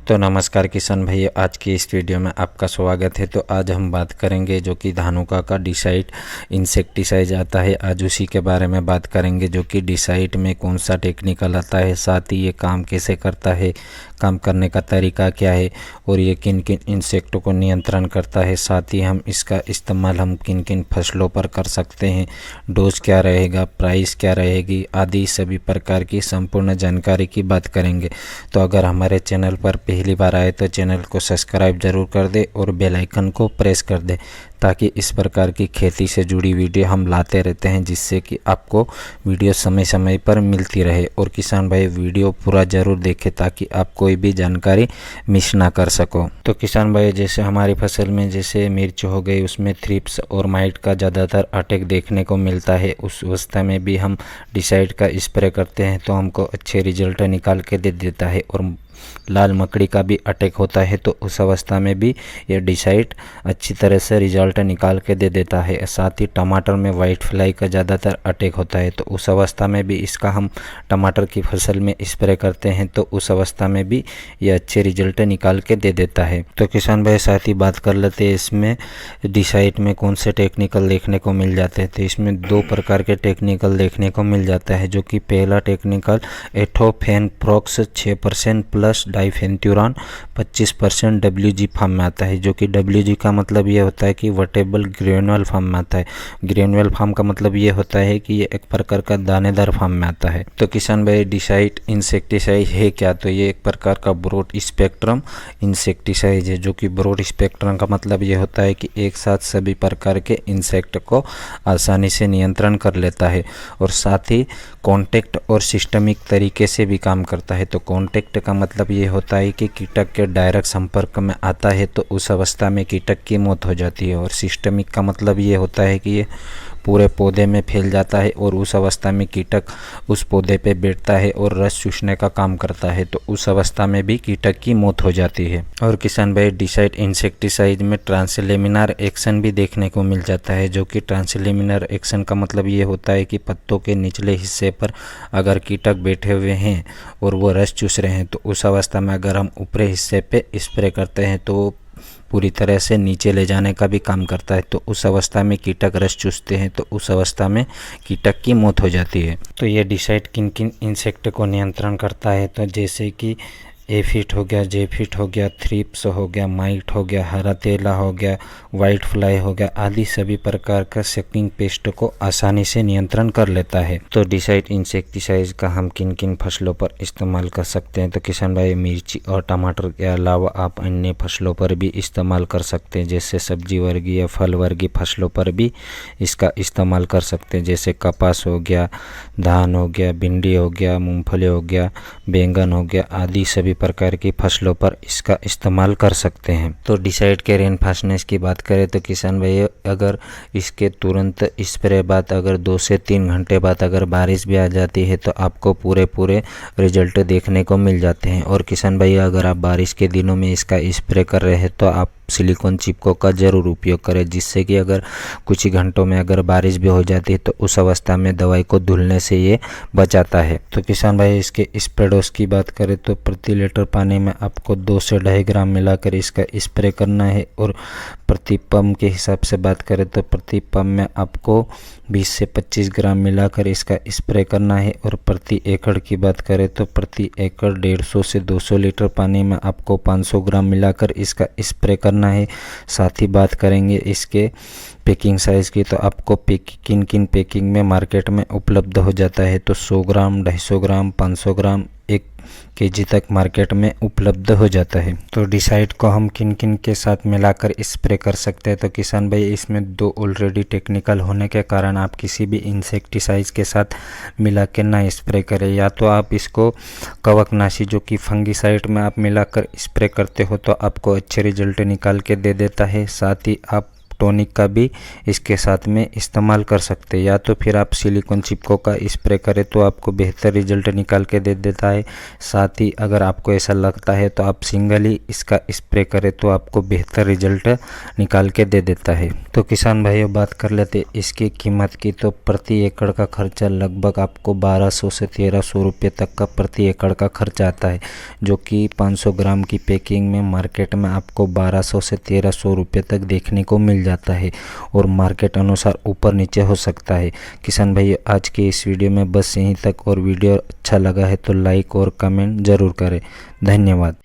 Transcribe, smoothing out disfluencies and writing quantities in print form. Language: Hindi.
तो नमस्कार किसान भाई, आज की इस वीडियो में आपका स्वागत है। तो आज हम बात करेंगे जो कि धानुका का डिसाइड इंसेक्टिसाइड आता है। आज उसी के बारे में बात करेंगे जो कि डिसाइड में कौन सा टेक्निकल आता है, साथ ही ये काम कैसे करता है, काम करने का तरीका क्या है और ये किन किन इंसेक्टों को नियंत्रण करता है, साथ ही हम इसका इस्तेमाल हम किन किन फसलों पर कर सकते हैं, डोज क्या रहेगा, प्राइस क्या रहेगी आदि सभी प्रकार की संपूर्ण जानकारी की बात करेंगे। तो अगर हमारे चैनल पर पहली बार आए तो चैनल को सब्सक्राइब जरूर कर दे और बेल आइकन को प्रेस कर दे, ताकि इस प्रकार की खेती से जुड़ी वीडियो हम लाते रहते हैं, जिससे कि आपको वीडियो समय समय पर मिलती रहे। और किसान भाई वीडियो पूरा जरूर देखें ताकि आप कोई भी जानकारी मिस ना कर सको। तो किसान भाई, जैसे हमारी फसल में जैसे मिर्च हो गई, उसमें थ्रिप्स और माइट का ज़्यादातर अटैक देखने को मिलता है। उस अवस्था में भी हम डिसाइड का स्प्रे करते हैं तो हमको अच्छे रिजल्ट निकाल के दे देता है। और लाल मकड़ी का भी अटैक होता है तो उस अवस्था में भी ये डिसाइड अच्छी तरह से रिजल्ट निकाल के दे देता है। साथ ही टमाटर में वाइट फ्लाई का ज़्यादातर अटैक होता है तो उस अवस्था में भी इसका हम टमाटर की फसल में स्प्रे करते हैं तो उस अवस्था में भी ये अच्छे रिजल्ट निकाल के दे देता है। तो किसान भाई, साथ ही बात कर लेते हैं इसमें डिसाइड में कौन से टेक्निकल देखने को मिल जाते हैं। तो इसमें दो प्रकार के टेक्निकल देखने को मिल जाता है, जो कि पहला टेक्निकल एथोफेनफ्रॉक्स 6% प्लस डाइफेंथ्यूरान 25% WG फॉर्म में आता है। जो कि WG का मतलब ये होता है कि वटेबल ग्रेनुअल फॉर्म में आता है। ग्रेनुअल फॉर्म का मतलब ये होता है कि ये एक प्रकार का दानेदार फॉर्म में आता है। तो किसान भाई, डिसाइड इंसेक्टिसाइड है क्या? तो ये एक प्रकार का ब्रॉड स्पेक्ट्रम इंसेक्टिसाइड है। जो कि ब्रॉड स्पेक्ट्रम का मतलब ये होता है कि एक साथ सभी प्रकार के इंसेक्ट को आसानी से नियंत्रण कर लेता है और साथ ही कॉन्टैक्ट और सिस्टमिक तरीके से भी काम करता है। तो कॉन्टैक्ट का मतलब ये होता है कि कीटक के डायरेक्ट संपर्क में आता है तो उस अवस्था में कीटक की मौत हो जाती है। और सिस्टमिक का मतलब ये होता है कि ये पूरे पौधे में फैल जाता है और उस अवस्था में कीटक उस पौधे पे बैठता है और रस चूसने का काम करता है तो उस अवस्था में भी कीटक की मौत हो जाती है। और किसान भाई, डिसाइड इंसेक्टिसाइड में ट्रांसलेमिनार एक्शन भी देखने को मिल जाता है। जो कि ट्रांसलेमिनार एक्शन का मतलब ये होता है कि पत्तों के निचले हिस्से पर अगर कीटक बैठे हुए हैं और वो रस चूस रहे हैं तो उस अवस्था में अगर हम ऊपरी हिस्से पे स्प्रे करते हैं तो पूरी तरह से नीचे ले जाने का भी काम करता है। तो उस अवस्था में कीटक रस चूसते हैं तो उस अवस्था में कीटक की मौत हो जाती है। तो ये डिसाइड किन किन इंसेक्ट को नियंत्रण करता है? तो जैसे कि एफिड हो गया, जेफिड हो गया, थ्रिप्स हो गया, माइट हो गया, हरा तेला हो गया, वाइट फ्लाई हो गया आदि सभी प्रकार का सकिंग पेस्ट को आसानी से नियंत्रण कर लेता है। तो डिसाइड इंसेक्टिसाइड का हम किन किन फसलों पर इस्तेमाल कर सकते हैं? तो किसान भाई, मिर्ची और टमाटर के अलावा आप अन्य फसलों पर भी इस्तेमाल कर सकते हैं। जैसे सब्जी वर्गीय, फल वर्गीय फसलों पर भी इसका इस्तेमाल कर सकते हैं। जैसे कपास हो गया, धान हो गया, भिंडी हो गया, मूंगफली हो गया, बैंगन हो गया आदि सभी प्रकार की फसलों पर इसका इस्तेमाल कर सकते हैं। तो डिसाइड के रेन फास्टनेस की बात करें तो किसान भाई, अगर इसके तुरंत स्प्रे बाद अगर 2 से 3 घंटे बाद अगर बारिश भी आ जाती है तो आपको पूरे रिजल्ट देखने को मिल जाते हैं। और किसान भाई, अगर आप बारिश के दिनों में इसका स्प्रे कर रहे हैं तो आप सिलिकॉन चिपको का ज़रूर उपयोग करें, जिससे कि अगर कुछ ही घंटों में अगर बारिश भी हो जाती है तो उस अवस्था में दवाई को धुलने से ये बचाता है। तो किसान भाई, इसके स्प्रे डोज की बात करें तो प्रति लीटर पानी में आपको 2 से 2.5 ग्राम मिलाकर इसका स्प्रे करना है। और प्रति पंप के हिसाब से बात करें तो प्रति पंप में आपको 20 से 25 ग्राम मिलाकर इसका स्प्रे करना है। और प्रति एकड़ की बात करें तो प्रति एकड़ 150 से 200 लीटर पानी में आपको 500 ग्राम मिलाकर इसका स्प्रे करना है। साथ ही बात करेंगे इसके पैकिंग साइज़ की, तो आपको किन किन पैकिंग में मार्केट में उपलब्ध हो जाता है। तो 100 ग्राम, 250 ग्राम, 500 ग्राम, 1 kg तक मार्केट में उपलब्ध हो जाता है। तो डिसाइड को हम किन किन के साथ मिलाकर स्प्रे कर सकते हैं? तो किसान भाई, इसमें 2 ऑलरेडी टेक्निकल होने के कारण आप किसी भी इंसेक्टिसाइड के साथ मिला के ना स्प्रे करें। या तो आप इसको कवकनाशी जो कि फंगिसाइड में आप मिलाकर स्प्रे करते हो तो आपको अच्छे रिजल्ट निकाल के दे देता है। साथ ही आप टॉनिक का भी इसके साथ में इस्तेमाल कर सकते हैं। या तो फिर आप सिलिकॉन चिपको का स्प्रे करें तो आपको बेहतर रिजल्ट निकाल के दे देता है। साथ ही अगर आपको ऐसा लगता है तो आप सिंगल ही इसका स्प्रे करें तो आपको बेहतर रिजल्ट निकाल के दे देता है। तो किसान भाइयों, बात कर लेते इसकी कीमत की। तो प्रति एकड़ का खर्चा लगभग आपको 1200 से 1300 रुपये तक का प्रति एकड़ का खर्चा आता है, जो कि 500 ग्राम की पैकिंग में मार्केट में आपको 1200 से 1300 रुपये तक देखने को मिल जाता है और मार्केट अनुसार ऊपर नीचे हो सकता है। किसान भाई, आज के इस वीडियो में बस यहीं तक, और वीडियो अच्छा लगा है तो लाइक और कमेंट ज़रूर करें। धन्यवाद।